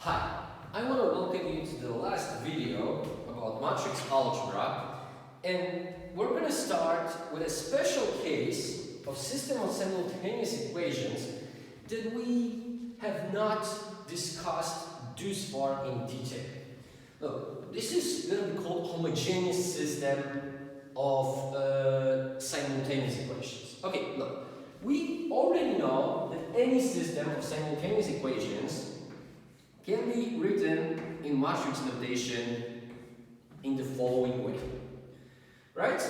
Hi, I want to welcome you to the last video about matrix algebra, and we're going to start with a special case of system of simultaneous equations that we have not discussed thus far in detail. Look, this is going to be called homogeneous system of simultaneous equations. Okay, look, we already know that any system of simultaneous equations can be written in matrix notation in the following way, right?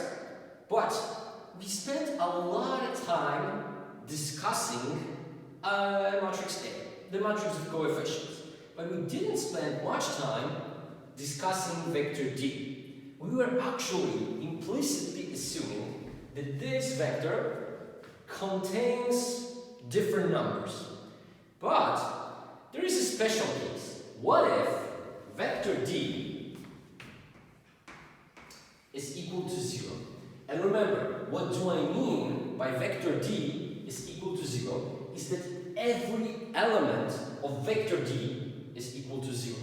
But we spent a lot of time discussing matrix A, the matrix of coefficients, but we didn't spend much time discussing vector D. We were actually implicitly assuming that this vector contains different numbers, but there is a special case. What if vector D is equal to 0? And remember, what do I mean by vector D is equal to 0 is that every element of vector D is equal to 0.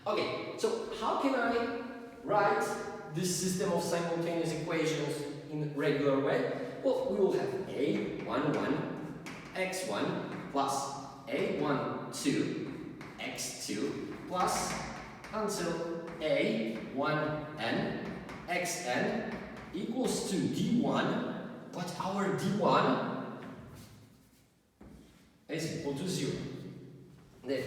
Okay, so how can I write this system of simultaneous equations in a regular way? Well, we will have A11 x1 plus A12 x2 plus until A1n xn equals to D1, but our D1 is equal to 0. Then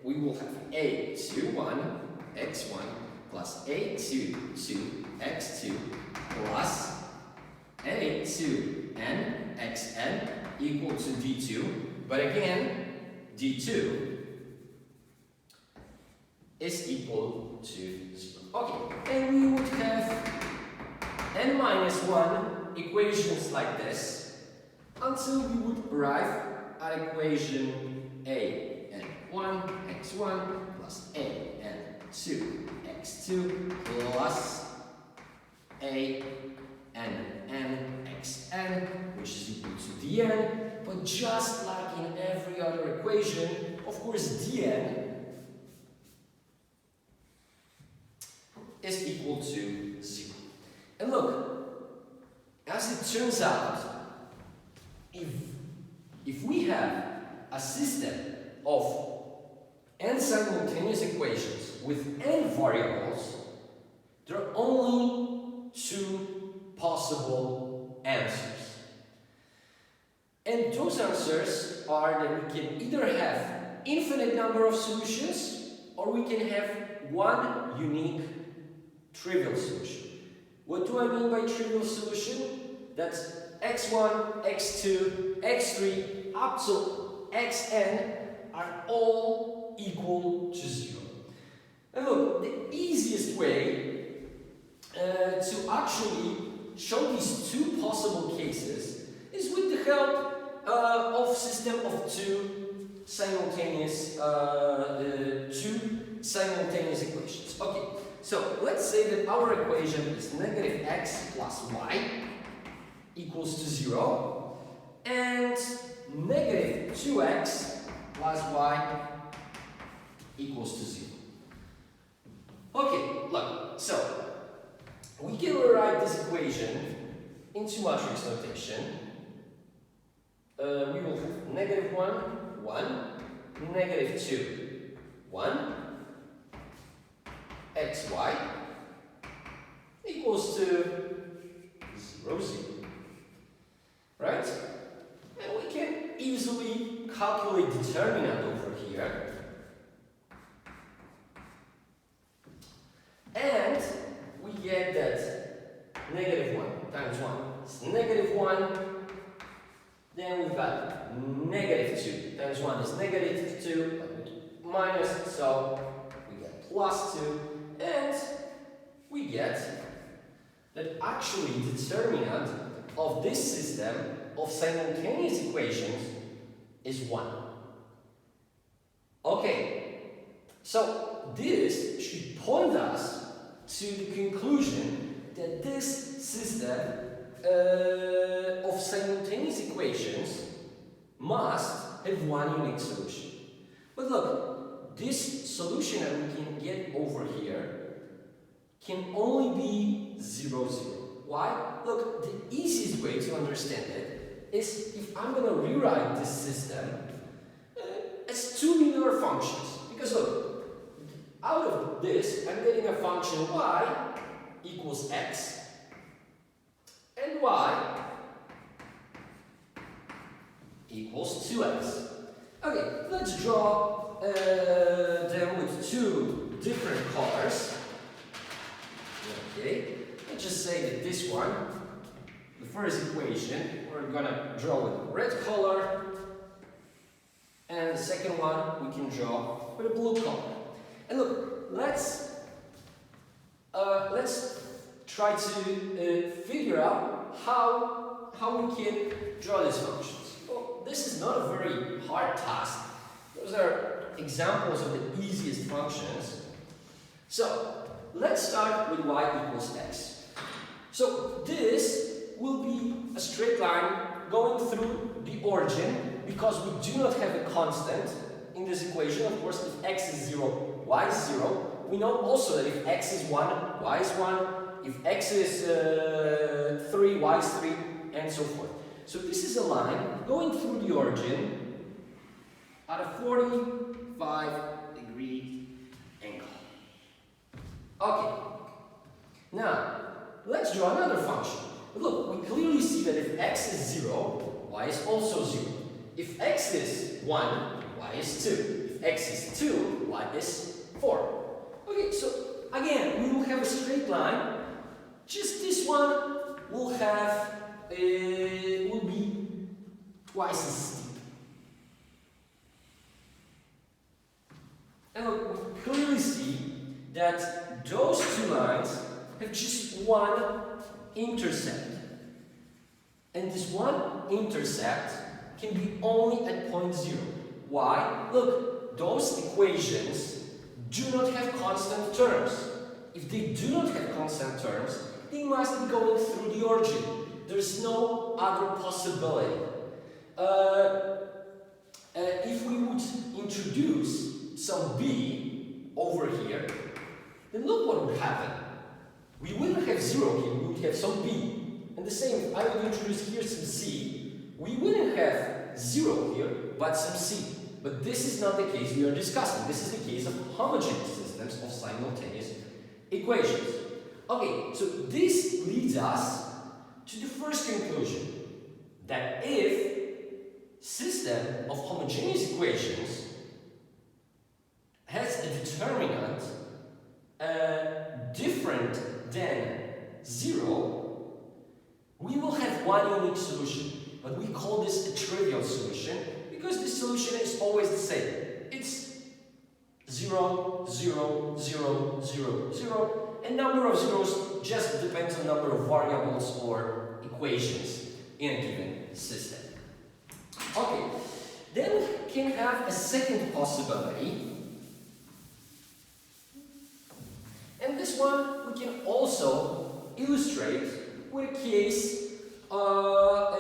we will have A21 x1 plus A22 x2 plus A2n xn equal to D2, but again D2 is equal to 0. Okay, and we would have n minus 1 equations like this until we would arrive at equation an1 x1 plus an2 x2 plus an xn, which is equal to dn. But just like in every other equation, of course dn is equal to 0. And look, as it turns out, if we have a system of n simultaneous equations with n variables, there are only two possible answers. And those answers are that we can either have infinite number of solutions or we can have one unique trivial solution. What do I mean by trivial solution? That's x1, x2, x3 up to xn are all equal to 0. And look, the easiest way to actually show these two possible cases is with the help of system of two simultaneous equations. Okay, so let's say that our equation is negative x plus y equals to 0 and negative 2x plus y equals to 0. Okay, look, so we can rewrite this equation into matrix notation. We will have negative 1, 1, negative 2, 1, xy equals to 0, 0. Right? And we can easily calculate determinant over here. And we get that negative 1 times 1 is negative 1. Then we've got negative 2 times 1 is negative 2, but minus, so we get plus 2. And we get that actually determinant of this system of simultaneous equations is 1. Okay, so this should point us to the conclusion that this system of simultaneous equations must have one unique solution. But look, this solution that we can get over here can only be 0, 0. Why? Look, the easiest way to understand it is if I'm going to rewrite this system as two linear functions. Because look, out of this, I'm getting a function y equals x and y equals 2x. Okay, let's draw them with two different colors. Okay, let's just say that this one, the first equation, we're gonna draw with red color, and the second one we can draw with a blue color. And look, let's try to figure out how we can draw these functions. Well, this is not a very hard task. Those are examples of the easiest functions. So let's start with y equals x. So this will be a straight line going through the origin because we do not have a constant in this equation. Of course, if x is 0, y is 0. We know also that if x is 1, y is 1. If x is 3, y is 3, and so forth. So this is a line going through the origin at a 45-degree angle. Okay. Now, let's draw another function. Look, we clearly see that if x is 0, y is also 0. If x is 1, y is 2. If x is 2, y is 4. Okay, so again, we will have a straight line. Just this one will have will be twice as steep. And look, we clearly see that those two lines have just one intercept. And this one intercept can be only at point 0. Why? Look, those equations do not have constant terms. If they do not have constant terms, they must be going through the origin. There's no other possibility. If we would introduce some b over here, then look what would happen. We wouldn't have 0 here, we would have some b. And the same, if I would introduce here some c, we wouldn't have 0 here, but some c. But this is not the case we are discussing. This is the case of homogeneous systems of simultaneous equations. Okay, so this leads us to the first conclusion, that if system of homogeneous equations has a determinant different than 0, we will have one unique solution. But we call this a trivial solution because the solution is always the same. It's 0, 0, 0, 0, 0. And number of zeros just depends on number of variables or equations in a given system. Okay, then we can have a second possibility. And this one we can also illustrate with a case of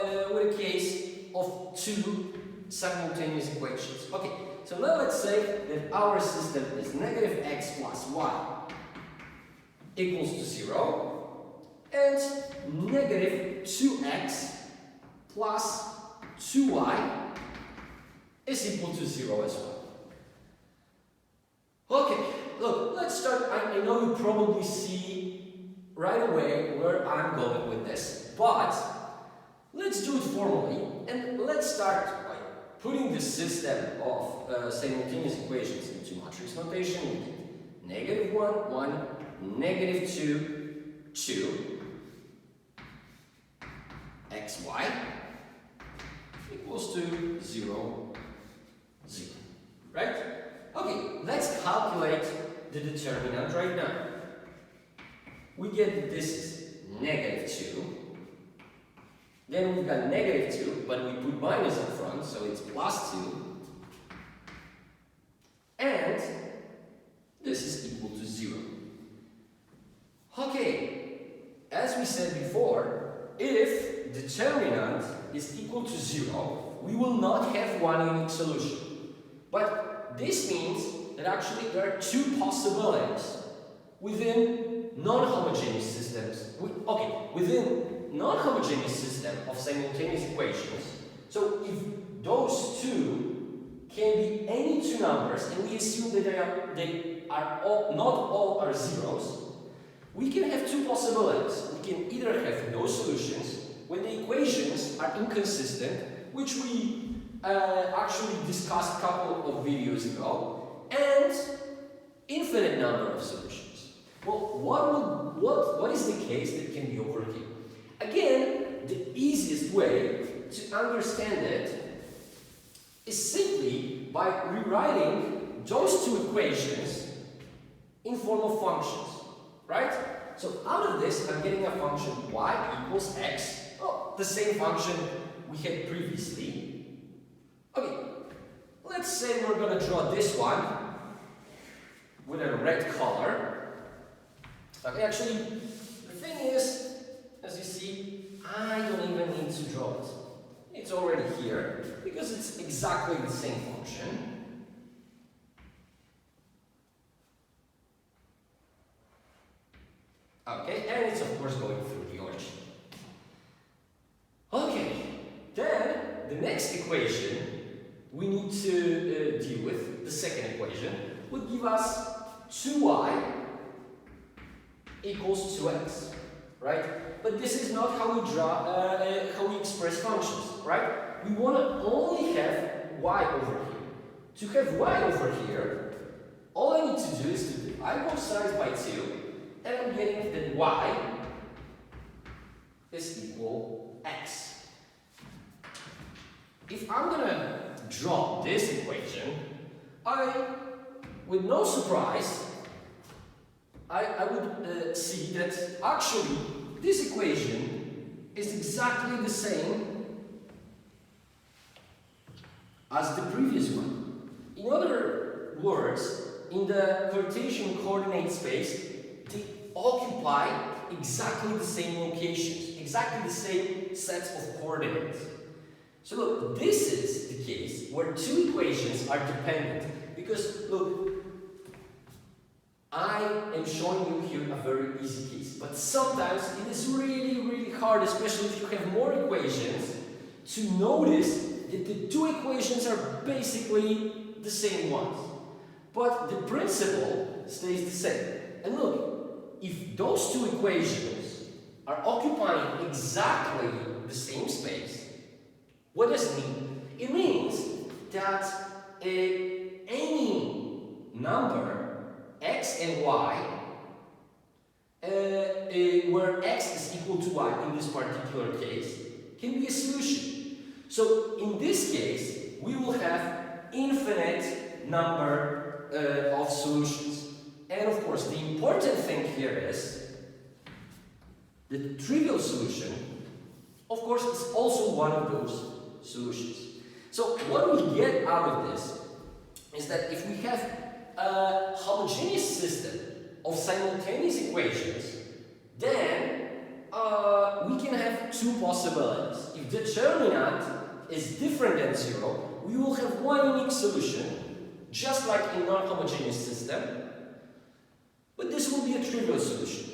two simultaneous equations. Okay, so now let's say that our system is negative x plus y equals to 0 and negative 2x plus 2y is equal to 0 as well. Okay, look, let's start. I know you probably see right away where I'm going with this, but let's do it formally and let's start by putting the system of simultaneous equations into matrix notation. We get negative 1, 1, negative 2, 2, xy equals to 0, 0. Right? Okay, let's calculate the determinant right now. We get that this is negative 2. Then we've got negative 2, but we put minus up front, so it's plus 2. And this is equal to 0. Okay, as we said before, if determinant is equal to 0, we will not have one unique solution. But this means that actually there are two possibilities within non-homogeneous systems. Within non-homogeneous system of simultaneous equations. So if those two can be any two numbers, and we assume that they are all, not all are zeros, we can have two possibilities. We can either have no solutions when the equations are inconsistent, which we actually discussed a couple of videos ago, and infinite number of solutions. Well, what is the case that can be over here? Again, the easiest way to understand it is simply by rewriting those two equations in form of functions, right? So out of this, I'm getting a function y equals x, the same function we had previously. Okay, let's say we're going to draw this one with a red color. Okay, actually, the thing is, as you see, I don't even need to draw it. It's already here, because it's exactly the same function. Okay, and it's of course going through the origin. Okay, then the next equation we need to deal with, the second equation, would give us 2y equals 2x, right? But this is not how we draw, how we express functions, right? We want to only have y over here. To have y over here, all I need to do is to divide both sides by 2, and I'm getting that y is equal x. If I'm going to draw this equation, with no surprise, I would see that actually this equation is exactly the same as the previous one. In other words, in the Cartesian coordinate space, they occupy exactly the same locations, exactly the same sets of coordinates. So look, this is the case where two equations are dependent. Because look, I am showing you here a very easy case, but sometimes it is really hard, especially if you have more equations, to notice that the two equations are basically the same ones. But the principle stays the same. And look, if those two equations are occupying exactly the same space, what does it mean? It means that any number x and y, where x is equal to y in this particular case, can be a solution. So in this case, we will have infinite number of solutions. And of course, the important thing here is that the trivial solution, of course, is also one of those solutions. So what we get out of this is that if we have a homogeneous system of simultaneous equations, then we can have two possibilities. If the determinant is different than 0, we will have one unique solution, just like in non-homogeneous system, but this will be a trivial solution.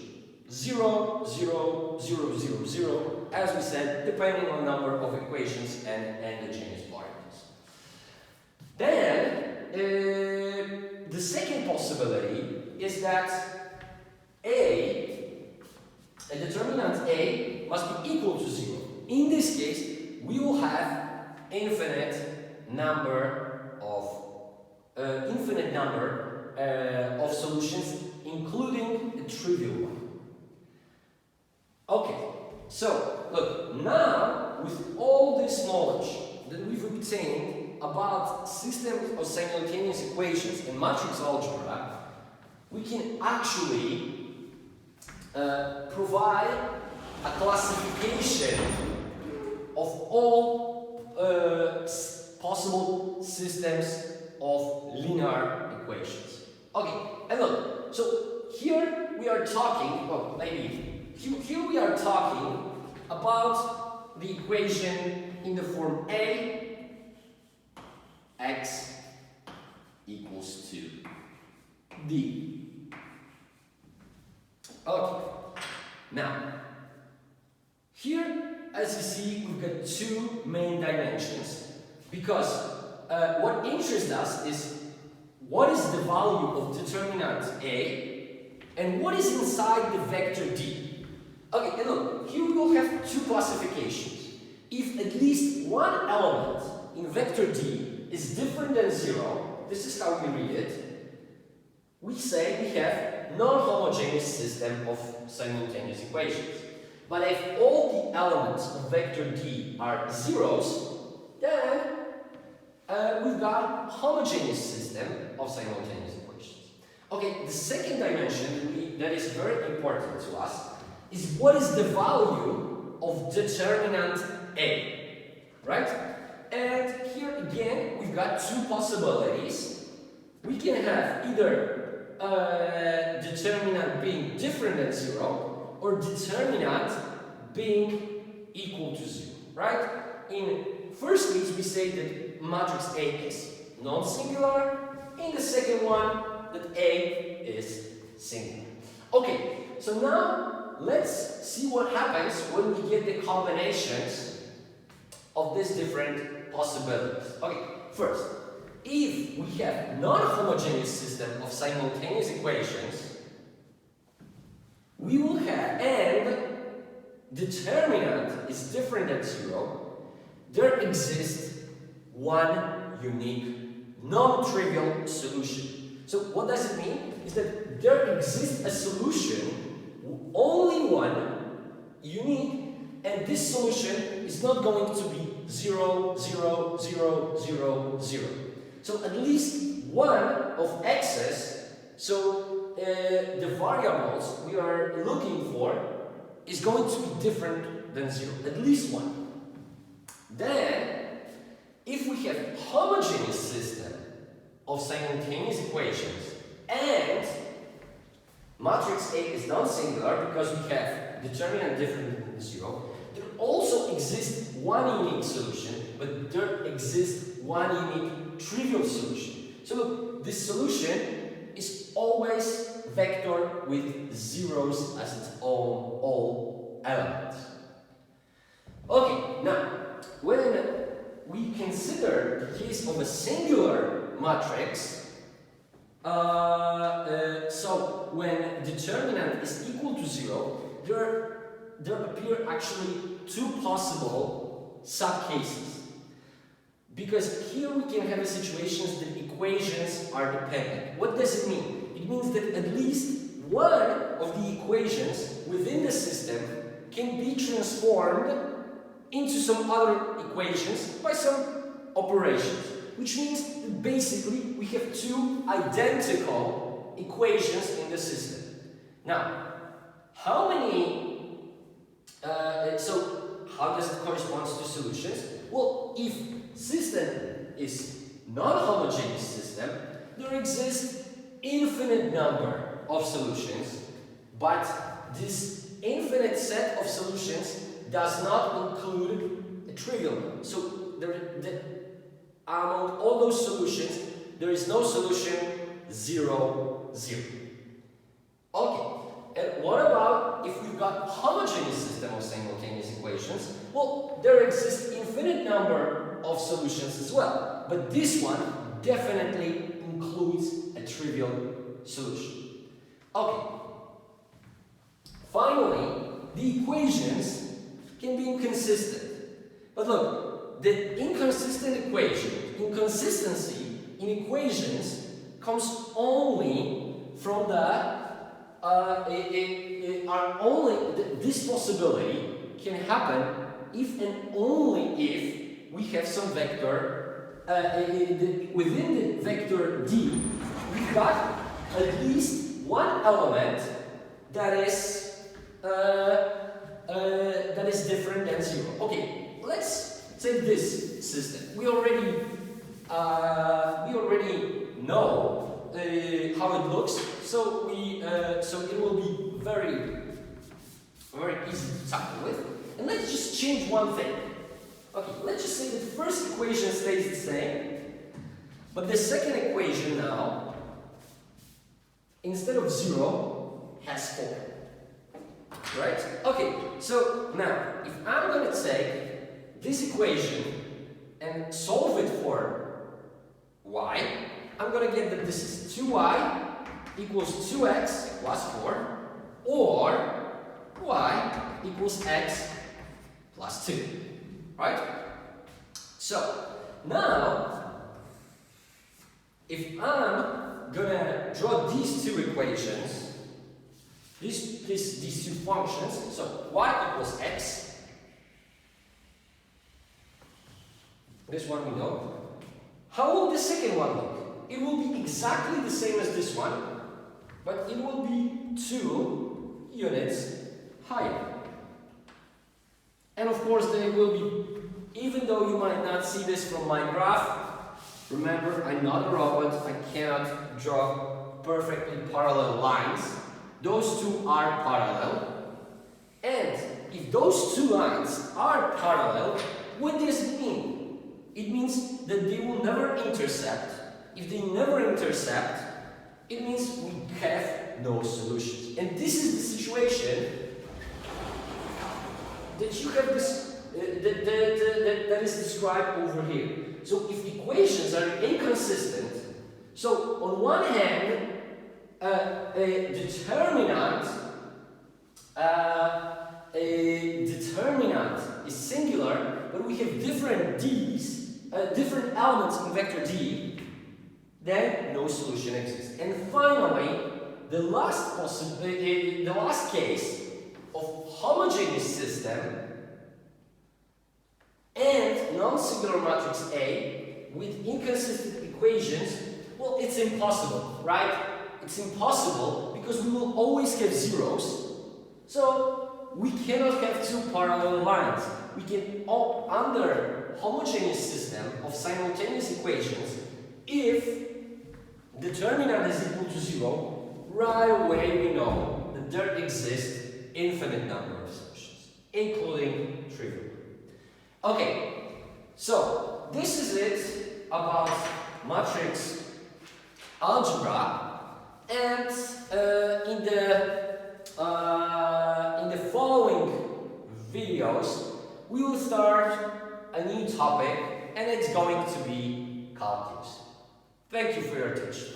0, 0, 0, 0, 0, as we said, depending on number of equations and endogenous particles. Then, the second possibility is that a determinant A must be equal to 0. In this case, we will have infinite number of solutions, including a trivial one. Okay, so look, now with all this knowledge that we've obtained about systems of simultaneous equations and matrix algebra, we can actually provide a classification of all possible systems of linear equations. Okay, and look, so here we are talking, well, maybe here we are talking about the equation in the form A x D. Okay. Now, here, as you see, we've got two main dimensions, because what interests us is what is the value of determinant A and what is inside the vector D. Okay, and look, here we will have two classifications. If at least one element in vector D is different than 0, this is how we read it, we say we have non-homogeneous system of simultaneous equations. But if all the elements of vector D are zeros, then we've got homogeneous system of simultaneous equations. Okay, the second dimension that is very important to us is what is the value of determinant A, right? And here again, we've got two possibilities. We can have either determinant being different than 0 or determinant being equal to 0, right? In first case, we say that matrix A is non-singular. In the second one, that A is singular. Okay, so now let's see what happens when we get the combinations of these different possibilities. Okay, first, if we have non-homogeneous system of simultaneous equations, we will have, and determinant is different than 0, there exists one unique, non-trivial solution. So what does it mean? Is that there exists a solution, only one, unique, and this solution is not going to be 0, 0, 0, 0, 0. So at least one of x's, so the variables we are looking for is going to be different than 0, at least one. Then, if we have homogeneous system of simultaneous equations and matrix A is non-singular because we have determinant different than 0, there also exists one unique solution, but there exists one unique trivial solution. So look, this solution is always vector with zeros as its own all elements. Okay, now when we consider the case of a singular matrix, so when determinant is equal to 0, there appear actually two possible subcases. Because here we can have a situation that equations are dependent. What does it mean? It means that at least one of the equations within the system can be transformed into some other equations by some operations. Which means that basically we have two identical equations in the system. Now, how many so how does it correspond to solutions? Well, if system is non-homogeneous system, there exists infinite number of solutions, but this infinite set of solutions does not include a trivial one. So among all those solutions, there is no solution 0, 0. Okay. And what about if we've got homogeneous system of simultaneous equations? Well, there exists infinite number of solutions as well, but this one definitely includes a trivial solution. Okay. Finally, the equations can be inconsistent. But look, the inconsistent equation, inconsistency in equations comes only from the this possibility can happen if and only if we have some vector within the vector D, we've got at least one element that is different than 0. Okay, let's take this system. We already know how it looks, so it will be very easy to tackle with. And let's just change one thing. Okay, let's just say the first equation stays the same, but the second equation now instead of 0 has 4. Right? Okay, so now if I'm going to take this equation and solve it for y, I'm going to get that this is 2y equals 2x plus 4, or y equals x plus 2. Right? So now, if I'm gonna draw these two equations, these two functions, so y equals x, this one we know. How will the second one look? It will be exactly the same as this one, but it will be 2 units higher. And of course they will be, even though you might not see this from my graph, remember, I'm not a robot, I cannot draw perfectly parallel lines. Those two are parallel. And if those two lines are parallel, what does it mean? It means that they will never intersect. If they never intersect, it means we have no solutions. And this is the situation that you have this that is described over here. So if equations are inconsistent, so on one hand, a determinant is singular, but we have different d's, different elements in vector d, then no solution exists. And finally, the last case of homogeneous system and non-singular matrix A with inconsistent equations, well, it's impossible, right? It's impossible because we will always have zeros. So we cannot have two parallel lines. We can, under homogeneous system of simultaneous equations, if determinant is equal to 0, right away we know that there exists infinite number of solutions, including trivial. Okay, so this is it about matrix algebra, and in the following videos we will start a new topic, and it's going to be calculus. Thank you for your attention.